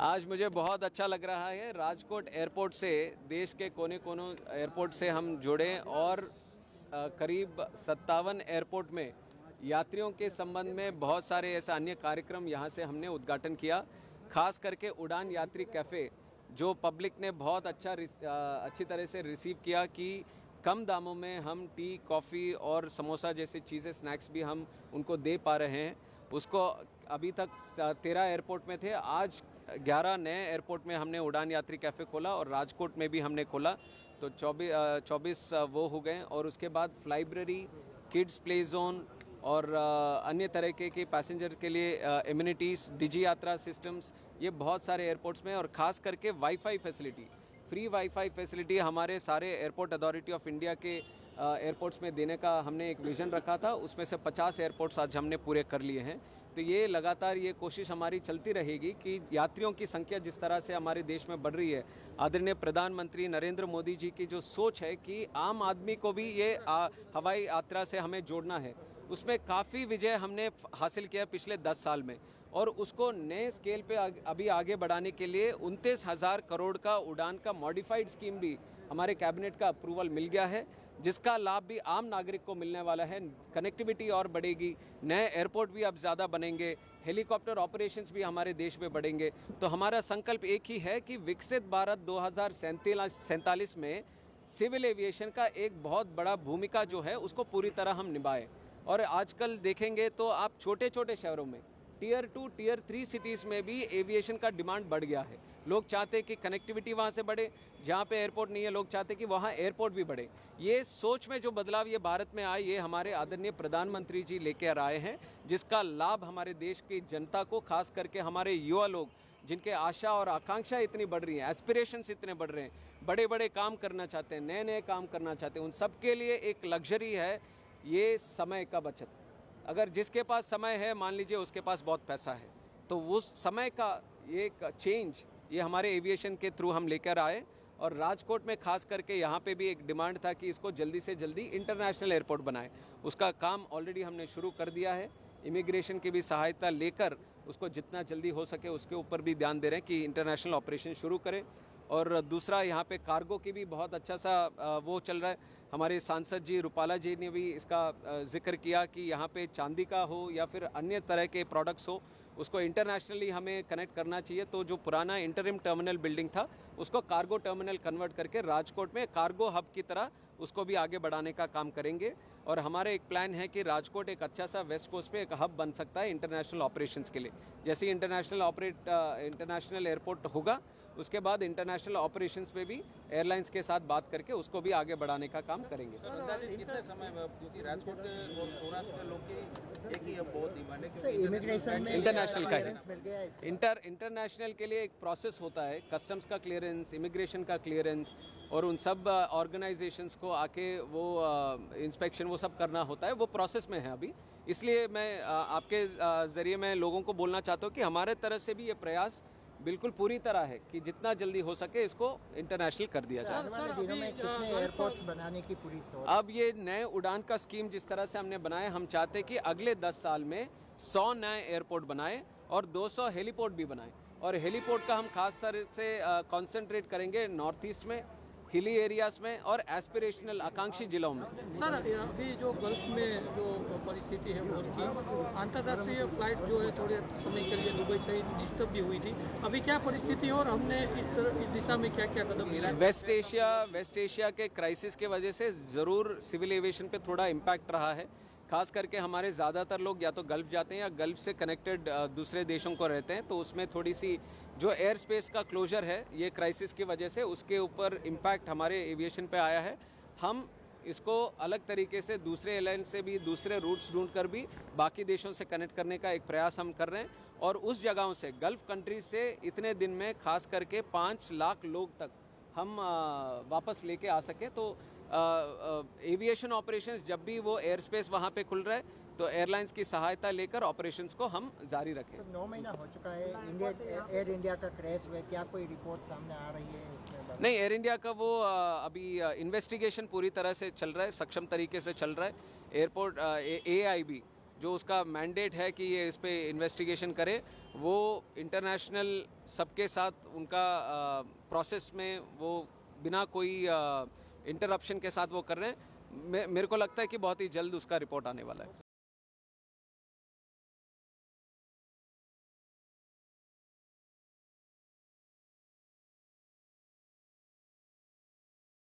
आज मुझे बहुत अच्छा लग रहा है। राजकोट एयरपोर्ट से देश के कोने कोनों एयरपोर्ट से हम जुड़े और करीब 57 एयरपोर्ट में यात्रियों के संबंध में बहुत सारे ऐसे अन्य कार्यक्रम यहाँ से हमने उद्घाटन किया। खास करके उड़ान यात्री कैफ़े जो पब्लिक ने बहुत अच्छी तरह से रिसीव किया कि कम दामों में हम टी, कॉफ़ी और समोसा जैसी चीज़ें, स्नैक्स भी हम उनको दे पा रहे हैं। उसको अभी तक 13 एयरपोर्ट में थे, आज 11 नए एयरपोर्ट में हमने उड़ान यात्री कैफ़े खोला और राजकोट में भी हमने खोला, तो 24 वो हो गए। और उसके बाद फ्लाइब्रेरी, किड्स प्ले जोन और अन्य तरह के पैसेंजर के लिए एमिनिटीज़, डिजी यात्रा सिस्टम्स, ये बहुत सारे एयरपोर्ट्स में। और ख़ास करके wifi facility, free wifi facility हमारे सारे एयरपोर्ट अथॉरिटी ऑफ इंडिया के एयरपोर्ट्स में देने का हमने एक विज़न रखा था। उसमें से 50 एयरपोर्ट्स आज हमने पूरे कर लिए हैं। तो ये लगातार ये कोशिश हमारी चलती रहेगी कि यात्रियों की संख्या जिस तरह से हमारे देश में बढ़ रही है, आदरणीय प्रधानमंत्री नरेंद्र मोदी जी की जो सोच है कि आम आदमी को भी ये हवाई यात्रा से हमें जोड़ना है, उसमें काफ़ी विजय हमने हासिल किया पिछले 10 साल में। और उसको नए स्केल पे अभी आगे बढ़ाने के लिए 29,000 करोड़ का उड़ान का मॉडिफाइड स्कीम भी हमारे कैबिनेट का अप्रूवल मिल गया है, जिसका लाभ भी आम नागरिक को मिलने वाला है। कनेक्टिविटी और बढ़ेगी, नए एयरपोर्ट भी अब ज़्यादा बनेंगे, हेलीकॉप्टर ऑपरेशंस भी हमारे देश में बढ़ेंगे। तो हमारा संकल्प एक ही है कि विकसित भारत 2047 में सिविल एविएशन का एक बहुत बड़ा भूमिका जो है उसको पूरी तरह हम निभाएं। और आजकल देखेंगे तो आप छोटे छोटे शहरों में, टियर 2, टियर 3 सिटीज़ में भी एविएशन का डिमांड बढ़ गया है। लोग चाहते हैं कि कनेक्टिविटी वहाँ से बढ़े, जहाँ पे एयरपोर्ट नहीं है लोग चाहते हैं कि वहाँ एयरपोर्ट भी बढ़े। ये सोच में जो बदलाव ये भारत में आए, ये हमारे आदरणीय प्रधानमंत्री जी लेकर आए हैं, जिसका लाभ हमारे देश की जनता को, खास करके हमारे युवा लोग जिनके आशा और आकांक्षा इतनी बढ़ रही हैं, एस्पिरेशंस इतने बढ़ रहे हैं, बड़े बड़े काम करना चाहते हैं, नए नए काम करना चाहते हैं, उन सब के लिए एक लग्जरी है ये समय का बचत। अगर जिसके पास समय है, मान लीजिए उसके पास बहुत पैसा है, तो उस समय का ये चेंज ये हमारे एविएशन के थ्रू हम लेकर आए। और राजकोट में खास करके यहाँ पे भी एक डिमांड था कि इसको जल्दी से जल्दी इंटरनेशनल एयरपोर्ट बनाए। उसका काम ऑलरेडी हमने शुरू कर दिया है। इमिग्रेशन की भी सहायता लेकर उसको जितना जल्दी हो सके उसके ऊपर भी ध्यान दे रहे हैं कि इंटरनेशनल ऑपरेशन शुरू करें। और दूसरा यहाँ पे कार्गो की भी बहुत अच्छा सा वो चल रहा है। हमारे सांसद जी रूपाला जी ने भी इसका जिक्र किया कि यहाँ पे चांदी का हो या फिर अन्य तरह के प्रोडक्ट्स हो, उसको इंटरनेशनली हमें कनेक्ट करना चाहिए। तो जो पुराना इंटरिम टर्मिनल बिल्डिंग था उसको कार्गो टर्मिनल कन्वर्ट करके राजकोट में कार्गो हब की तरह उसको भी आगे बढ़ाने का काम करेंगे। और हमारे एक प्लान है कि राजकोट एक अच्छा सा वेस्ट कोस्ट पे एक हब बन सकता है इंटरनेशनल ऑपरेशंस के लिए। जैसे इंटरनेशनल एयरपोर्ट होगा, उसके बाद इंटरनेशनल ऑपरेशंस पे भी एयरलाइंस के साथ बात करके उसको भी आगे बढ़ाने का काम करेंगे। कितने समय में, क्योंकि राजकोट और सौराष्ट्र के लोग की एक ही बहुत डिमांड है कि इंटरनेशनल का है। इंटरनेशनल के लिए एक प्रोसेस होता है, कस्टम्स का क्लियरेंस, इमिग्रेशन का क्लियरेंस, और उन सब ऑर्गेनाइजेशंस को आके वो इंस्पेक्शन वो सब करना होता है, वो प्रोसेस में है अभी। इसलिए मैं आपके ज़रिए मैं लोगों को बोलना चाहता हूँ कि हमारे तरफ से भी ये प्रयास बिल्कुल पूरी तरह है कि जितना जल्दी हो सके इसको इंटरनेशनल कर दिया जाए। दिनों में कितने एयरपोर्ट्स बनाने की पूरी सोच? अब ये नए उड़ान का स्कीम जिस तरह से हमने बनाया, हम चाहते हैं कि अगले 10 साल में 100 नए एयरपोर्ट बनाए और 200 हेलीपोर्ट भी बनाए। और हेलीपोर्ट का हम खास तरह से कॉन्सेंट्रेट करेंगे नॉर्थ ईस्ट में, हिली एरियाज में और एस्पिरेशनल आकांक्षी जिलों में। सर, अभी जो गल्फ में जो परिस्थिति है वो की अंतर्राष्ट्रीय फ्लाइट जो है थोड़े समय के लिए दुबई से डिस्टर्ब भी हुई थी, अभी क्या परिस्थिति है और हमने इस दिशा में क्या क्या कदम लिया? वेस्ट एशिया के क्राइसिस के वजह से ज़रूर सिविल एविएशन पे थोड़ा इम्पैक्ट रहा है। खास करके हमारे ज़्यादातर लोग या तो गल्फ जाते हैं या गल्फ से कनेक्टेड दूसरे देशों को रहते हैं, तो उसमें थोड़ी सी जो एयर स्पेस का क्लोजर है ये क्राइसिस की वजह से उसके ऊपर इम्पैक्ट हमारे एविएशन पे आया है। हम इसको अलग तरीके से दूसरे एयरलाइन से भी दूसरे रूट्स ढूंढ कर भी बाकी देशों से कनेक्ट करने का एक प्रयास हम कर रहे हैं। और उस जगहों से, गल्फ कंट्रीज से इतने दिन में खास करके 5 लाख लोग तक हम वापस लेके आ सकें। तो एविएशन ऑपरेशंस जब भी वो एयर स्पेस वहाँ पे खुल रहा है तो एयरलाइंस की सहायता लेकर ऑपरेशंस को हम जारी रखें। 9 महीना हो चुका है एयर इंडिया का क्रैश हुआ, क्या कोई रिपोर्ट सामने आ रही है इसमें? नहीं, एयर इंडिया का वो अभी इन्वेस्टिगेशन पूरी तरह से चल रहा है, सक्षम तरीके से चल रहा है। एयरपोर्ट AIB जो उसका मैंडेट है कि ये इस पे इन्वेस्टिगेशन करे, वो इंटरनेशनल सबके साथ उनका प्रोसेस में वो बिना कोई इंटरप्शन के साथ वो कर रहे हैं। मेरे को लगता है कि बहुत ही जल्द उसका रिपोर्ट आने वाला है।